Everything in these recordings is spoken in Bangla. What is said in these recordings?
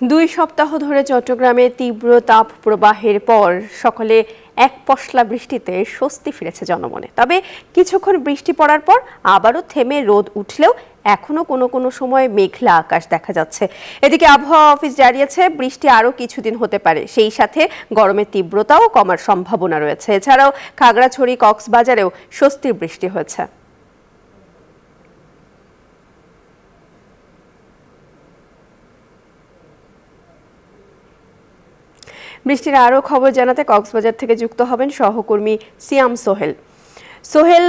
2 সপ্তাহ ধরে চট্টগ্রামে তীব্র তাপ প্রবাহের পর সকালে এক পশলা বৃষ্টিতে স্বস্তি ফিরেছে জনমনে। তবে কিছুক্ষণ বৃষ্টি পড়ার পর আবারও থেমে রোদ উঠলেও এখনো কোনো সময় মেঘলা আকাশ দেখা যাচ্ছে। এদিকে আবহাওয়া অফিস জানিয়েছে বৃষ্টি আরও কিছুদিন হতে পারে, সেই সাথে গরমের তীব্রতাও কমার সম্ভাবনা রয়েছে। এছাড়াও খাগড়াছড়ি, কক্সবাজারেও স্বস্তির বৃষ্টি হয়েছে। বৃষ্টির আরও খবর জানাতে কক্সবাজার থেকে যুক্ত হবেন সহকর্মী সিয়াম সোহেল। সোহেল,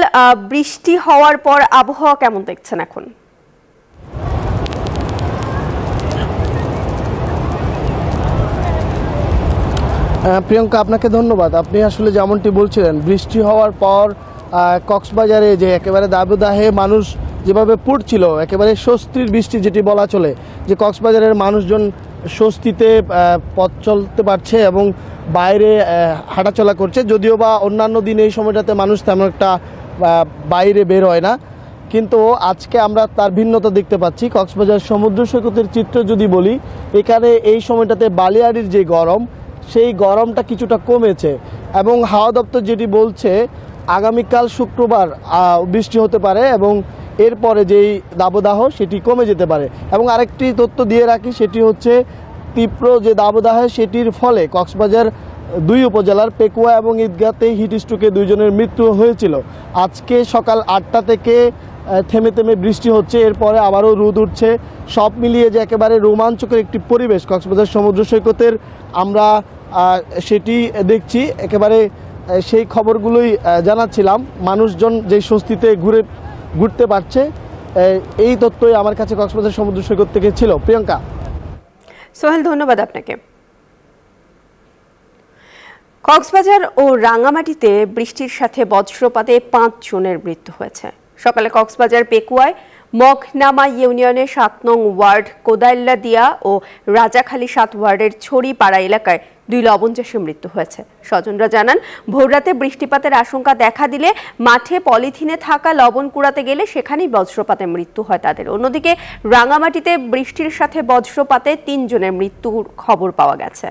বৃষ্টি হওয়ার পর আবহাওয়া কেমন দেখছেন এখন? প্রিয়াঙ্কা, আপনাকে ধন্যবাদ। আপনি আসলে যেমনটি বলছিলেন, বৃষ্টি হওয়ার পর কক্সবাজারে যে একেবারে দাবদাহে মানুষ যেভাবে পড়ছিল, একেবারে স্বস্তির বৃষ্টি যেটি বলা চলে, যে কক্সবাজারের মানুষজন স্বস্তিতে পথ চলতে পারছে এবং বাইরে হাঁটাচলা করছে। যদিও বা অন্যান্য দিন এই সময়টাতে মানুষ তেমন একটা বাইরে বের হয় না, কিন্তু আজকে আমরা তার ভিন্নতা দেখতে পাচ্ছি। কক্সবাজার সমুদ্র সৈকতের চিত্র যদি বলি, এখানে এই সময়টাতে বালিয়াড়ির যে গরম, সেই গরমটা কিছুটা কমেছে এবং হাওয়া দপ্তর যেটি বলছে আগামীকাল শুক্রবার বৃষ্টি হতে পারে এবং এরপরে যেই দাবদাহ সেটি কমে যেতে পারে। এবং আরেকটি তথ্য দিয়ে রাখি, সেটি হচ্ছে তীব্র যে দাবদাহ সেটির ফলে কক্সবাজার 2 উপজেলার পেকুয়া এবং ঈদগাতে হিট স্ট্রোকে 2 জনের মৃত্যু হয়েছিল। আজকে সকাল 8টা থেকে থেমে থেমে বৃষ্টি হচ্ছে, এরপরে আবারও রোদ উঠছে। সব মিলিয়ে যে একেবারে রোমাঞ্চকর একটি পরিবেশ কক্সবাজার সমুদ্র সৈকতের, আমরা সেটি দেখছি। একেবারে সেই খবরগুলোই জানাচ্ছিলাম। মানুষজন যে স্বস্তিতে ঘুরতে পারছে, এই তথ্যই আমার কাছে কক্সবাজার সমুদ্র সৈকত থেকে ছিল। প্রিয়াঙ্কা। সোহেল, ধন্যবাদ আপনাকে। কক্সবাজার ও রাঙামাটিতে বৃষ্টির সাথে বজ্রপাতে 5 জনের মৃত্যু হয়েছে। সকালে কক্সবাজার পেকুয়ায় মগনামা ইউনিয়নের 7 নং ওয়ার্ড কোদাইল্লাদিয়া ও রাজাখালী 7 ওয়ার্ডের ছড়িপাড়া এলাকায় 2 লবণচাষীর মৃত্যু হয়েছে। স্বজনরা জানান, ভোররাতে বৃষ্টিপাতের আশঙ্কা দেখা দিলে মাঠে পলিথিনে থাকা লবণ কুড়াতে গেলে সেখানেই বজ্রপাতে মৃত্যু হয় তাদের। অন্যদিকে রাঙামাটিতে বৃষ্টির সাথে বজ্রপাতে 3 জনের মৃত্যুর খবর পাওয়া গেছে।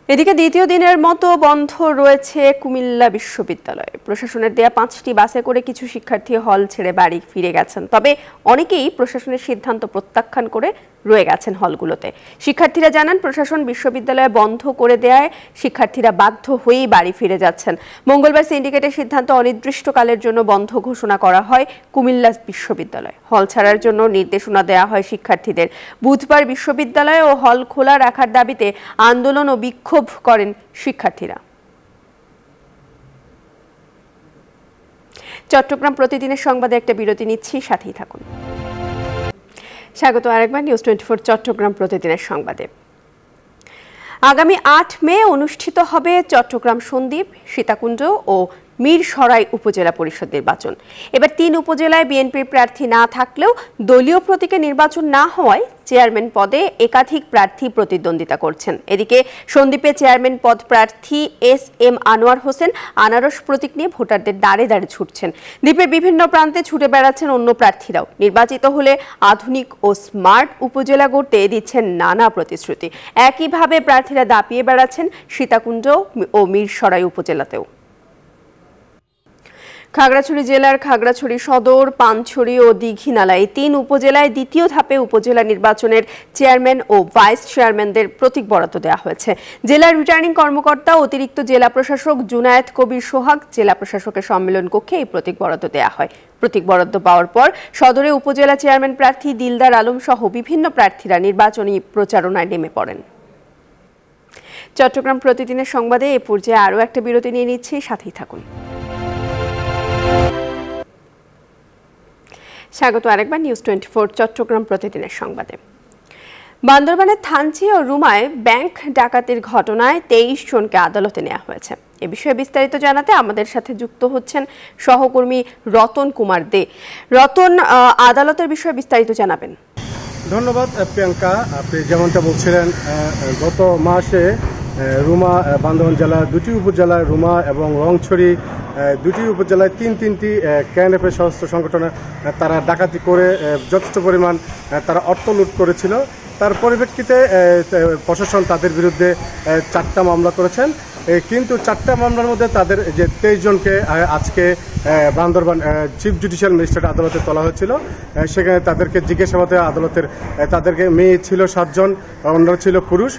এদিকে দ্বিতীয় দিনের মতো বন্ধ রয়েছে কুমিল্লা বিশ্ববিদ্যালয়। প্রশাসনের দেয়া 5টি বাসে করে কিছু শিক্ষার্থী হল ছেড়ে বাড়ি ফিরে গেছেন, তবে অনেকেই প্রশাসনের সিদ্ধান্ত প্রত্যাখ্যান করে রয়ে গেছেন হলগুলোতে। শিক্ষার্থীরা জানান, প্রশাসন বিশ্ববিদ্যালয় বন্ধ করে দেয়ায় শিক্ষার্থীরা বাধ্য হয়েই বাড়ি ফিরে যাচ্ছেন। মঙ্গলবার সিন্ডিকেটের সিদ্ধান্ত অনির্দিষ্টকালের জন্য বন্ধ ঘোষণা করা হয় কুমিল্লা বিশ্ববিদ্যালয়। হল ছাড়ার জন্য নির্দেশনা দেওয়া হয় শিক্ষার্থীদের। বুধবার বিশ্ববিদ্যালয় ও হল খোলা রাখার দাবিতে আন্দোলন ও বিক্ষোভ করেন শিক্ষার্থীরা। চট্টগ্রাম প্রতিদিনের সংবাদে একটা বিরতি নিচ্ছি, সাথেই থাকুন। স্বাগত আরেকবার নিউজ 24 চট্টগ্রাম প্রতিদিনের সংবাদে। আগামী 8 মে অনুষ্ঠিত হবে চট্টগ্রাম সন্দ্বীপ, সীতাকুণ্ড ও মিরসরাই উপজেলা পরিষদ নির্বাচন। এবার 3 উপজেলায় বিএনপির প্রার্থী না থাকলেও দলীয় প্রতীকে নির্বাচন না হওয়ায় চেয়ারম্যান পদে একাধিক প্রার্থী প্রতিদ্বন্দ্বিতা করছেন। এদিকে সন্দ্বীপে চেয়ারম্যান পদ প্রার্থী SM আনোয়ার হোসেন আনারস প্রতীক নিয়ে ভোটারদের দাঁড়ে দাঁড়ে ছুটছেন। দ্বীপের বিভিন্ন প্রান্তে ছুটে বেড়াচ্ছেন অন্য প্রার্থীরাও। নির্বাচিত হলে আধুনিক ও স্মার্ট উপজেলা গড়তে দিচ্ছেন নানা প্রতিশ্রুতি। একইভাবে প্রার্থীরা দাপিয়ে বেড়াচ্ছেন সীতাকুণ্ড ও মিরসরাই উপজেলাতেও। খাগড়াছড়ি জেলার খাগড়াছড়ি সদর, পানছড়ি ও দীঘিনালা এই 3 উপজেলায় দ্বিতীয় ধাপে উপজেলা নির্বাচনের চেয়ারম্যান ও ভাইস চেয়ারম্যানদের প্রতীক বরাদ্দ দেওয়া হয়েছে। জেলার রিটার্নিং কর্মকর্তা অতিরিক্ত জেলা প্রশাসক জুনায়েদ কবির সোহাগ জেলা প্রশাসকের সম্মেলন কক্ষে এই প্রতীক বরাদ্দ দেওয়া হয়। প্রতীক বরাদ্দ পাওয়ার পর সদরে উপজেলা চেয়ারম্যান প্রার্থী দিলদার আলম সহ বিভিন্ন প্রার্থীরা নির্বাচনী প্রচারণায় নেমে পড়েন। চট্টগ্রাম প্রতিদিনের সংবাদে এ পর্যায়ে আরও একটা বিরতি নিয়ে নিচ্ছি, সাথেই থাকুন। স্বাগত আরেকবার নিউজ 24 চট্টগ্রাম প্রতিদিনের সংবাদে। বান্দরবানের থানচি ও রুমায় ব্যাংক ডাকাতির ঘটনায় 23 জনকে আদালতে নেওয়া হয়েছে। এ বিষয়ে বিস্তারিত জানাতে আমাদের সাথে যুক্ত হচ্ছেন সহকর্মী রতন কুমার দে। রতন, আদালতের বিষয়ে বিস্তারিত জানাবেন। ধন্যবাদ প্রিয়াঙ্কা। আপনি যেমনটা বলছিলেন, গত মাসে রুমা বান্দরবান জেলার 2টি উপজেলায়, রুমা এবং রংছড়ি 2টি উপজেলায় তিনটি কেএনএফের সশস্ত্র সংগঠনে তারা ডাকাতি করে যথেষ্ট পরিমাণ তারা অর্থ লুট করেছিল। তার পরিপ্রেক্ষিতে প্রশাসন তাদের বিরুদ্ধে 4টা মামলা করেছেন, কিন্তু 4টা মামলার মধ্যে তাদের যে 23 জনকে আজকে বান্দরবান চিফ জুডিশিয়াল ম্যাজিস্ট্রেট আদালতে তোলা হয়েছিল। সেখানে তাদেরকে জিজ্ঞাসাবাদে আদালতের তাদেরকে মেয়ে ছিল 7 জন, অন্যরা ছিল পুরুষ।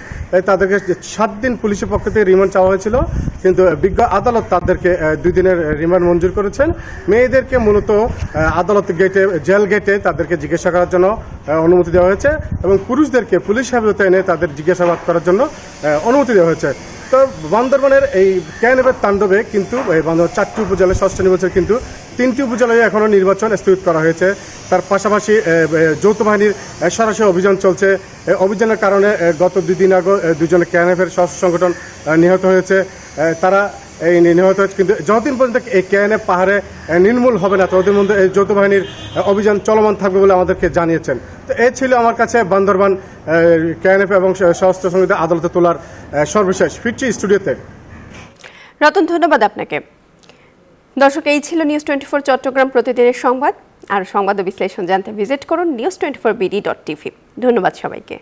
তাদেরকে 7 দিন পুলিশের পক্ষ থেকে রিমান্ড চাওয়া হয়েছিল, কিন্তু বিজ্ঞ আদালত তাদেরকে 2 দিনের রিমান্ড মঞ্জুর করেছেন। মেয়েদেরকে মূলত আদালত গেটে, জেল গেটে তাদেরকে জিজ্ঞাসা করার জন্য অনুমতি দেওয়া হয়েছে এবং পুরুষদেরকে পুলিশ হেফাজতে এনে তাদের জিজ্ঞাসাবাদ করার জন্য অনুমতি দেওয়া হয়েছে। তো বান্দরবানের এই কেএনএফের তাণ্ডবে কিন্তু বান্দরবান 4টি উপজেলায় ষষ্ঠ নির্বাচন, কিন্তু 3টি উপজেলায় এখনও নির্বাচন স্থগিত করা হয়েছে। তার পাশাপাশি যৌথ বাহিনীর সরাসরি অভিযান চলছে। অভিযানের কারণে গত 2 দিন আগে 2 জন কেএনএফের সশস্ত্র সংগঠন নিহত হয়েছে। তারা এই নিহত হয়েছে, কিন্তু যতদিন পর্যন্ত এই কেএনএফ পাহাড়ে নির্মূল হবে না ততদিন পর্যন্ত এই যৌথ বাহিনীর অভিযান চলমান থাকবে বলে আমাদেরকে জানিয়েছেন। তো এই ছিল আমার কাছে বান্দরবান কেএনএফ এবং সশস্ত্র সংগঠন আদালতে তোলার সর্বশেষ। ফিরছি স্টুডিওতে। রতন, ধন্যবাদ আপনাকে। দর্শক, এই ছিল নিউজ 24 চট্টগ্রাম প্রতিদিনের সংবাদ। আর সংবাদ ও বিশ্লেষণ জানতে ভিজিট করুন news24bd.tv। ধন্যবাদ সবাইকে।